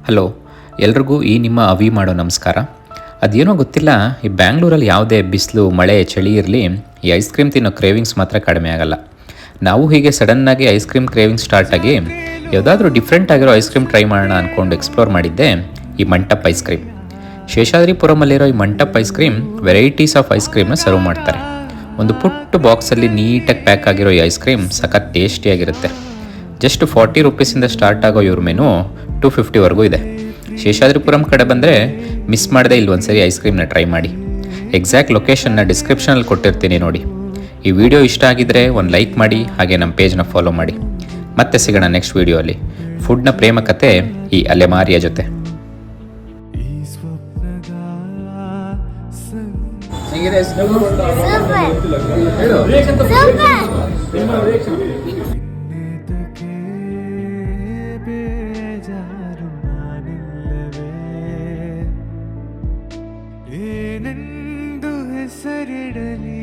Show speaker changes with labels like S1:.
S1: Hello, ಎಲ್ರಿಗೂ ಈ ನಿಮ್ಮ ಅವಿ ಮಾಡೋ ನಮಸ್ಕಾರ. ಅದೇನೋ ಗೊತ್ತಿಲ್ಲ, ಈ ಬ್ಯಾಂಗ್ಳೂರಲ್ಲಿ ಯಾವುದೇ ಬಿಸಿಲು ಮಳೆ ಚಳಿ ಇರಲಿ, ಈ ಐಸ್ ಕ್ರೀಮ್ ತಿನ್ನೋ ಕ್ರೇವಿಂಗ್ಸ್ ಮಾತ್ರ ಕಡಿಮೆ ಆಗಲ್ಲ. ನಾವು ಹೀಗೆ ಸಡನ್ನಾಗಿ ಐಸ್ ಕ್ರೀಮ್ ಕ್ರೇವಿಂಗ್ ಸ್ಟಾರ್ಟ್ ಆಗಿ ಯಾವುದಾದ್ರೂ ಡಿಫ್ರೆಂಟ್ ಆಗಿರೋ ಐಸ್ ಕ್ರೀಮ್ ಟ್ರೈ ಮಾಡೋಣ ಅಂದ್ಕೊಂಡು ಎಕ್ಸ್ಪ್ಲೋರ್ ಮಾಡಿದ್ದೆ ಈ ಮಂಟಪ್ ಐಸ್ ಕ್ರೀಮ್. ಶೇಷಾದ್ರಿಪುರಮಲ್ಲಿರೋ ಈ Mantap ice cream varieties of ice ಕ್ರೀಮ್ನ ಸರ್ವ್ ಮಾಡ್ತಾರೆ. ಒಂದು ಪುಟ್ಟ ಬಾಕ್ಸಲ್ಲಿ ನೀಟಾಗಿ ಪ್ಯಾಕ್ ಆಗಿರೋ ಈ ಐಸ್ ಕ್ರೀಮ್ ಸಖತ್ ಟೇಸ್ಟಿಯಾಗಿರುತ್ತೆ. ಜಸ್ಟ್ 40 ರುಪೀಸಿಂದ ಸ್ಟಾರ್ಟ್ ಆಗೋ ಇವ್ರ ಮೆನು 250ವರೆಗೂ ಇದೆ. ಶೇಷಾದ್ರಿಪುರಂ ಕಡೆ ಬಂದರೆ ಮಿಸ್ ಮಾಡದೆ ಇಲ್ಲಿ ಒಂದ್ಸರಿ ಐಸ್ ಕ್ರೀಮ್ನ ಟ್ರೈ ಮಾಡಿ. ಎಕ್ಸಾಕ್ಟ್ ಲೊಕೇಶನ್ನ ಡಿಸ್ಕ್ರಿಪ್ಷನಲ್ಲಿ ಕೊಟ್ಟಿರ್ತೀನಿ ನೋಡಿ. ಈ ವಿಡಿಯೋ ಇಷ್ಟ ಆಗಿದ್ದರೆ ಒಂದು ಲೈಕ್ ಮಾಡಿ, ಹಾಗೆ ನಮ್ಮ ಪೇಜ್ನ ಫಾಲೋ ಮಾಡಿ. ಮತ್ತೆ ಸಿಗೋಣ ನೆಕ್ಸ್ಟ್ ವಿಡಿಯೋಲಿ ಫುಡ್ನ ಪ್ರೇಮ ಕತೆ ಈ ಅಲೆಮಾರಿಯ ಜೊತೆ.
S2: ಏನೆಂದು ಹೆಸರಿಡಲಿ